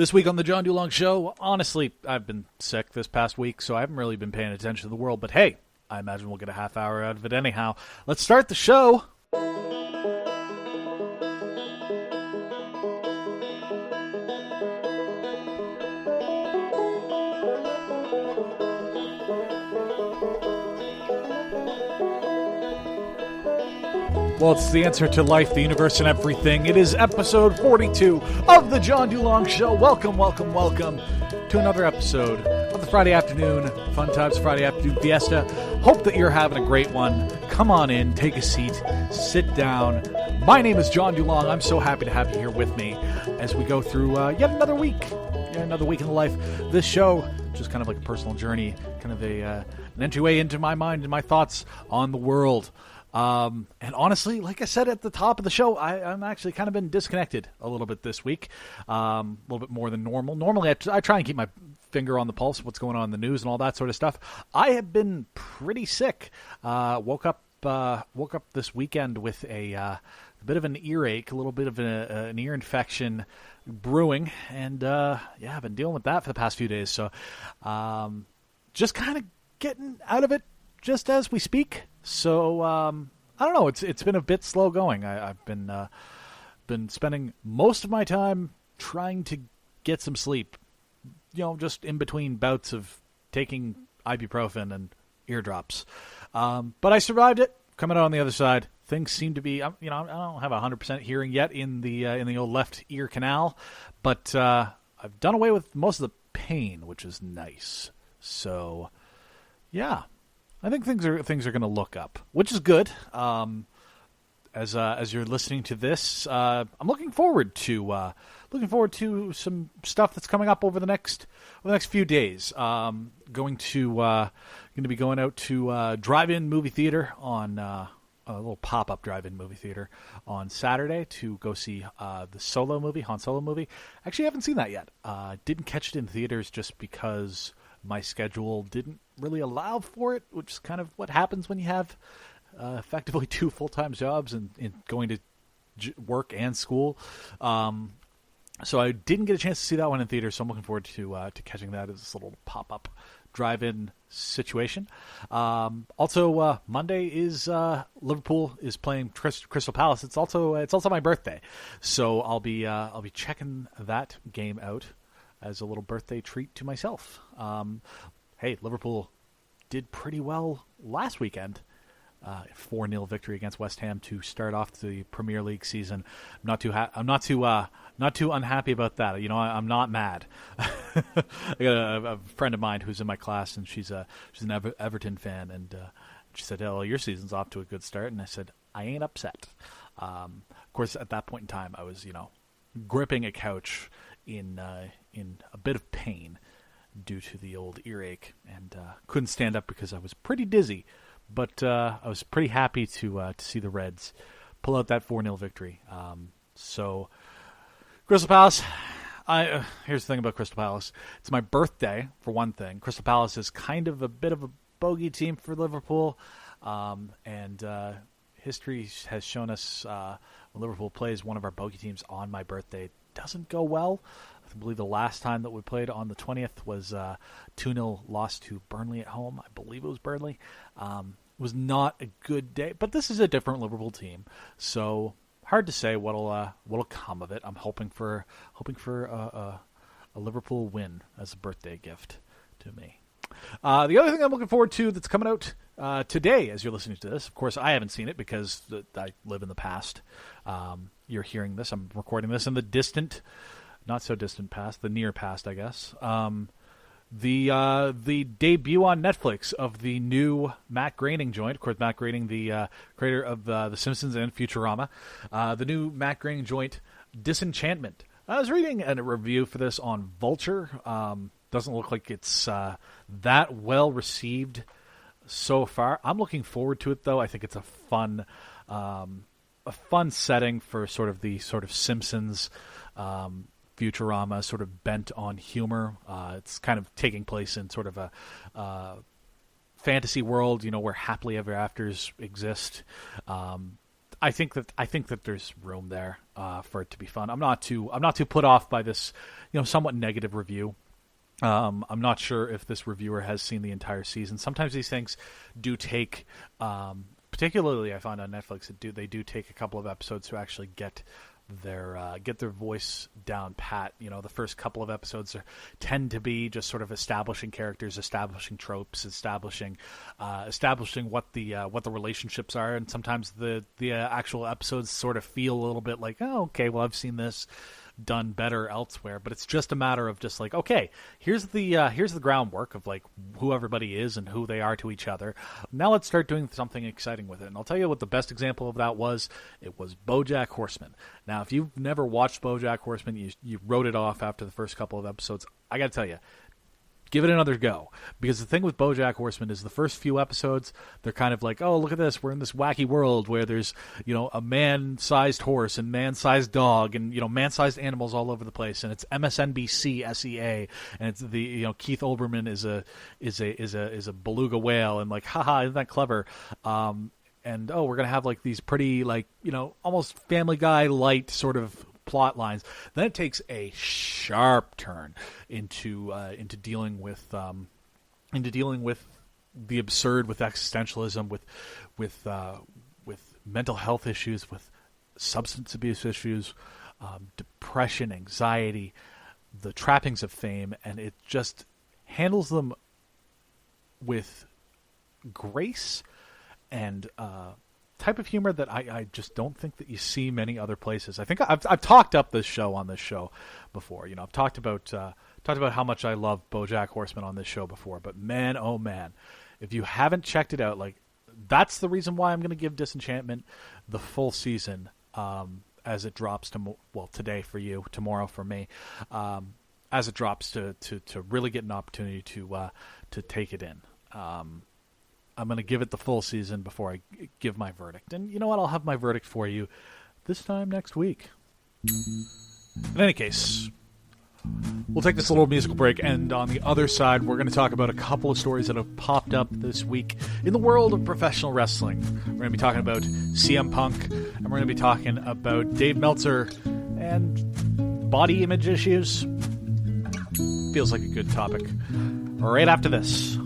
This week on the John DuLong Show, honestly, I've been sick this past week, so I haven't really been paying attention to the world. But hey, I imagine we'll get a half hour out of it anyhow. Let's start the show. Well, it's the answer to life, the universe, and everything. It is episode 42 of the John DuLong Show. Welcome, welcome, welcome to another episode of the Friday afternoon Fun Times Friday afternoon fiesta. Hope that you're having a great one. Come on in, take a seat, sit down. My name is John DuLong. I'm so happy to have you here with me as we go through yet another week in the life. This show, just kind of like a personal journey, kind of an entryway into my mind and my thoughts on the world. And honestly, like I said at the top of the show, I'm actually kind of been disconnected a little bit this week, a little bit more than normal. Normally, I try and keep my finger on the pulse of what's going on in the news and all that sort of stuff. I have been pretty sick. Woke up this weekend with a bit of an earache, a little bit of an ear infection brewing, and I've been dealing with that for the past few days. So, just kind of getting out of it just as we speak. So I don't know. It's been a bit slow going. I've been spending most of my time trying to get some sleep. Just in between bouts of taking ibuprofen and eardrops. But I survived it. Coming out on the other side, things seem to be. I don't have 100% hearing yet in the old left ear canal, but I've done away with most of the pain, which is nice. So, yeah. I think things are going to look up, which is good. As you're listening to this, I'm looking forward to some stuff that's coming up over the next few days. Going to be going out to drive-in movie theater on a little pop-up drive-in movie theater on Saturday to go see the Solo movie, Han Solo movie. Actually, I haven't seen that yet. Didn't catch it in theaters just because my schedule didn't really allow for it, which is kind of what happens when you have effectively two full-time jobs and going to work and school. So I didn't get a chance to see that one in theater, so I'm looking forward to catching that as this little pop-up drive-in situation. Also, Monday is Liverpool is playing Crystal Palace. It's also my birthday, so I'll be checking that game out as a little birthday treat to myself. Hey, Liverpool did pretty well last weekend. 4-0 victory against West Ham to start off the Premier League season. I'm not too unhappy about that. I'm not mad. I got a friend of mine who's in my class, and she's an Everton fan, and she said, "Oh, your season's off to a good start." And I said, "I ain't upset." Of course, at that point in time, I was gripping a couch in a bit of pain due to the old earache, and couldn't stand up because I was pretty dizzy. But I was pretty happy to see the Reds pull out that 4-0 victory. So, Crystal Palace, here's the thing about Crystal Palace. It's my birthday, for one thing. Crystal Palace is kind of a bit of a bogey team for Liverpool. And history has shown us when Liverpool plays one of our bogey teams on my birthday, it doesn't go well. I believe the last time that we played on the 20th was 2-0 loss to Burnley at home. I believe it was Burnley. It was not a good day, but this is a different Liverpool team, so hard to say what'll come of it. I'm hoping for a Liverpool win as a birthday gift to me. The other thing I'm looking forward to that's coming out today, as you're listening to this, of course, I haven't seen it because I live in the past. You're hearing this. I'm recording this in the distant, not so distant past, the near past, I guess. The debut on Netflix of the new Matt Groening joint. Of course, Matt Groening, the creator of The Simpsons and Futurama. The new Matt Groening joint, Disenchantment. I was reading a review for this on Vulture. Doesn't look like it's that well received so far. I'm looking forward to it, though. I think it's a fun setting for sort of Simpsons, Futurama, sort of bent on humor. It's kind of taking place in sort of a fantasy world, where happily ever afters exist. I think that there's room there for it to be fun. I'm not too put off by this, somewhat negative review. I'm not sure if this reviewer has seen the entire season. Sometimes these things do take, particularly I find on Netflix, they do take a couple of episodes to actually get their voice down pat. The first couple of episodes tend to be just sort of establishing characters, establishing tropes, establishing what the relationships are, and sometimes the actual episodes sort of feel a little bit like, oh, okay, well, I've seen this done better elsewhere, but it's just a matter of just like, okay, here's the groundwork of like who everybody is and who they are to each other. Now let's start doing something exciting with it. And I'll tell you what the best example of that was. It was BoJack Horseman. Now, if you've never watched BoJack Horseman, you wrote it off after the first couple of episodes. I got to tell you, give it another go. Because the thing with BoJack Horseman is the first few episodes, they're kind of like, oh, look at this. We're in this wacky world where there's, a man-sized horse and man-sized dog and, man-sized animals all over the place. And it's MSNBC SEA. And it's the, Keith Olbermann is a beluga whale. And like, haha, isn't that clever? And, we're going to have like these pretty, like, almost Family Guy light sort of plot lines. Then it takes a sharp turn into dealing with the absurd, with existentialism, with mental health issues, with substance abuse issues, depression, anxiety, the trappings of fame, and it just handles them with grace and type of humor that I just don't think that you see many other places. I think I've talked up this show on this show before. I've talked about how much I love BoJack Horseman on this show before. But man, oh man, if you haven't checked it out, like that's the reason why I'm going to give Disenchantment the full season as it drops today for you, tomorrow for me, as it drops to really get an opportunity to take it in. I'm going to give it the full season before I give my verdict. And you know what? I'll have my verdict for you this time next week. In any case, we'll take this little musical break, and on the other side, we're going to talk about a couple of stories that have popped up this week in the world of professional wrestling. We're going to be talking about CM Punk, and we're going to be talking about Dave Meltzer and body image issues. Feels like a good topic. Right after this.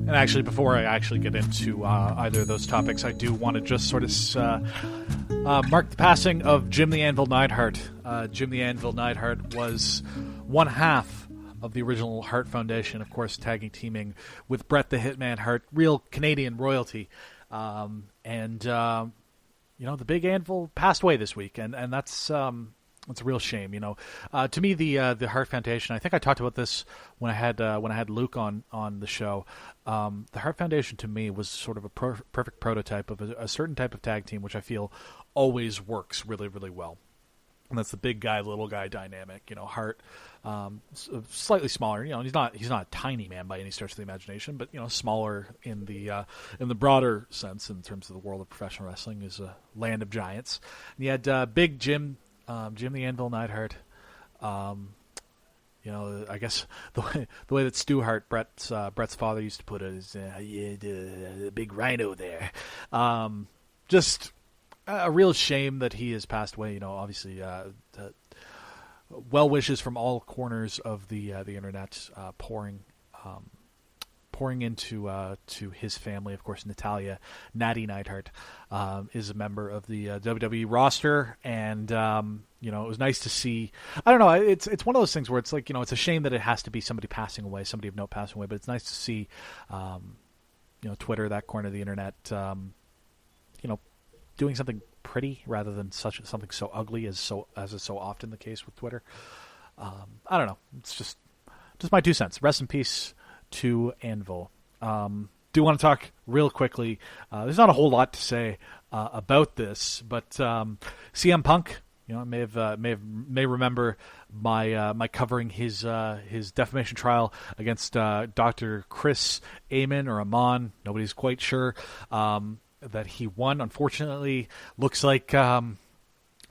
And actually, before I actually get into either of those topics, I do want to just sort of mark the passing of Jim the Anvil Neidhart. Jim the Anvil Neidhart was one half of the original Hart Foundation, of course, teaming with Bret the Hitman Hart, real Canadian royalty. The big Anvil passed away this week, and that's a real shame. To me, the Hart Foundation, I think I talked about this when I had Luke on the show. The Hart Foundation to me was sort of a perfect prototype of a certain type of tag team, which I feel always works really, really well. And that's the big guy, little guy dynamic. Hart, slightly smaller. He's not a tiny man by any stretch of the imagination, but smaller in the broader sense in terms of the world of professional wrestling, is a land of giants. And you had big Jim the Anvil Neidhart. I guess the way that Stu Hart, Bret's father, used to put it is, the big rhino there. Just a real shame that he has passed away. Obviously, well wishes from all corners of the internet, pouring into to his family. Of course, Natty Neidhart, is a member of the WWE roster, and it was nice to see. I don't know. It's one of those things where it's like, it's a shame that it has to be somebody passing away, somebody of note passing away, but it's nice to see, Twitter, that corner of the internet, doing something pretty rather than something so ugly as is so often the case with Twitter. I don't know. It's just my 2 cents. Rest in peace to Anvil. Do want to talk real quickly. There's not a whole lot to say about this, but CM Punk, may remember my covering his defamation trial against Dr. Chris Amon. Nobody's quite sure that he won. Unfortunately, looks like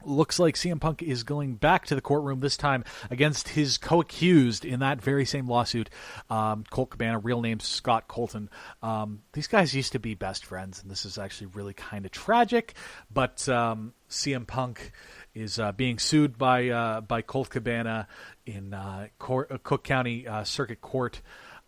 looks like CM Punk is going back to the courtroom, this time against his co-accused in that very same lawsuit, Colt Cabana, real name Scott Colton. These guys used to be best friends, and this is actually really kind of tragic, but CM Punk is being sued by Colt Cabana in Cook County Circuit Court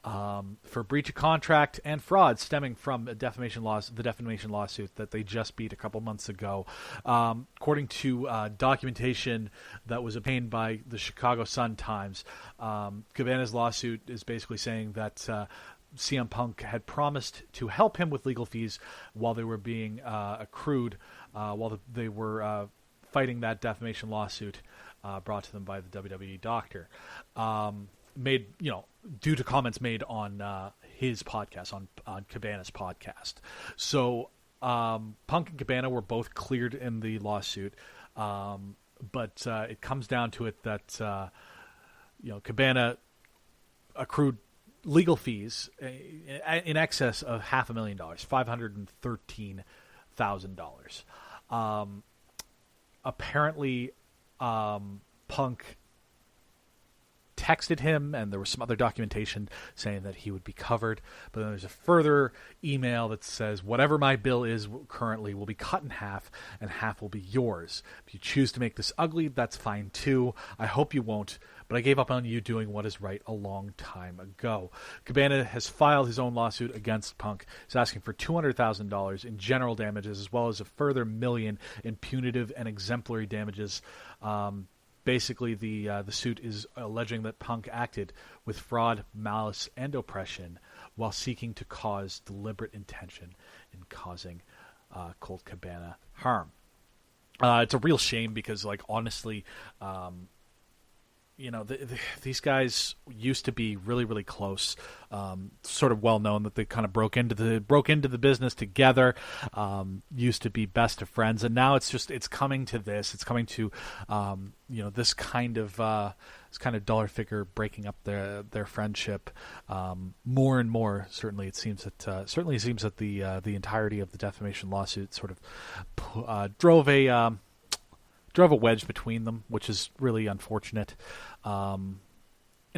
for breach of contract and fraud stemming from the defamation lawsuit that they just beat a couple months ago. According to documentation that was obtained by the Chicago Sun-Times, Cabana's lawsuit is basically saying that CM Punk had promised to help him with legal fees while they were being accrued, while they were fighting that defamation lawsuit brought to them by the WWE doctor. Made, due to comments made on his podcast, on Cabana's podcast. So Punk and Cabana were both cleared in the lawsuit, but it comes down to it that Cabana accrued legal fees in excess of $513,000. Apparently, Punk texted him, and there was some other documentation saying that he would be covered, but then there's a further email that says whatever my bill is currently will be cut in half, and half will be yours. If you choose to make this ugly, that's fine too. I hope you won't, but I gave up on you doing what is right a long time ago. Cabana has filed his own lawsuit against Punk. He's asking for $200,000 in general damages, as well as a further $1 million in punitive and exemplary damages. Basically, the suit is alleging that Punk acted with fraud, malice, and oppression while seeking to cause deliberate intention in causing Colt Cabana harm. It's a real shame because, honestly, these guys used to be really, really close. Sort of well known that they kind of broke into the business together. Used to be best of friends, and now it's coming to this. It's coming to this kind of dollar figure breaking up their friendship more and more. Certainly, it seems that the entirety of the defamation lawsuit sort of drove a wedge between them, which is really unfortunate. In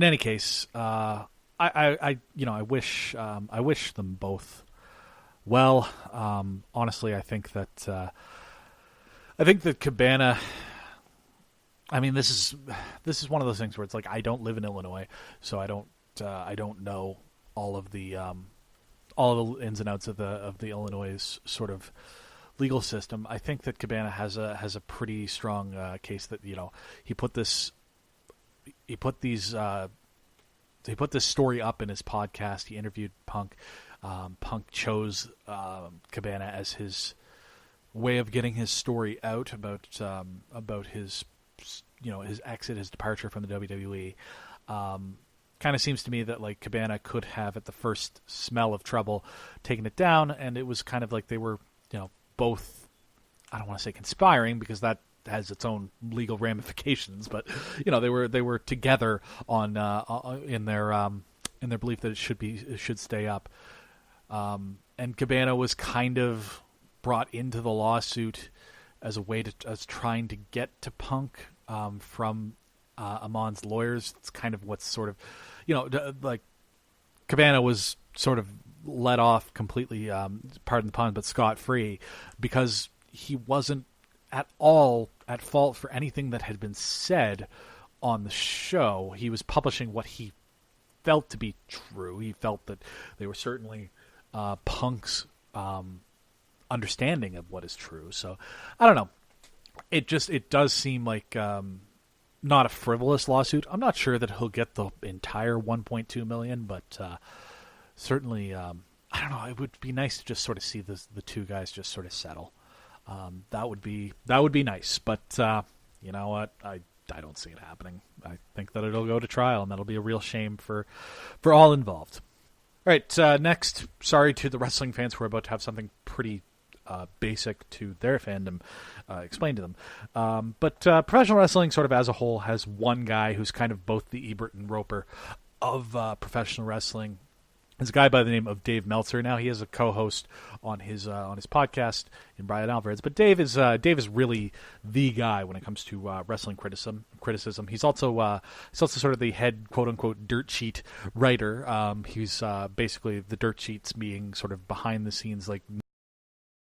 any case, I wish them both well. Honestly, I think that Cabana. I mean, this is one of those things where it's like I don't live in Illinois, so I don't know all of the ins and outs of the Illinois sort of legal system. I think that Cabana has a pretty strong case that he put this story up in his podcast. He interviewed Punk. Punk chose Cabana as his way of getting his story out about his his exit, his departure from the WWE. Kind of seems to me that Cabana could have, at the first smell of trouble, taken it down, and it was kind of like they were both, I don't want to say conspiring because that has its own legal ramifications, but they were together on in their belief that it should stay up. And Cabana was kind of brought into the lawsuit as a way as trying to get to Punk from Amon's lawyers. It's kind of what's sort of Cabana was sort of let off completely, pardon the pun, but scot-free, because he wasn't at all at fault for anything that had been said on the show. He was publishing what he felt to be true. He felt that they were certainly Punk's understanding of what is true. So, I don't know. It does seem like not a frivolous lawsuit. I'm not sure that he'll get the entire $1.2 million, but certainly, I don't know. It would be nice to just sort of see the two guys just sort of settle. That would be nice. But you know what? I don't see it happening. I think that it'll go to trial, and that'll be a real shame for all involved. All right. Next, sorry to the wrestling fans who are about to have something pretty basic to their fandom explained to them. But professional wrestling, sort of as a whole, has one guy who's kind of both the Ebert and Roper of professional wrestling. There's a guy by the name of Dave Meltzer. Now he has a co-host on his podcast in Brian Alvarez. But Dave is really the guy when it comes to wrestling criticism. He's also sort of the head quote unquote dirt sheet writer. He's basically the dirt sheets being sort of behind the scenes like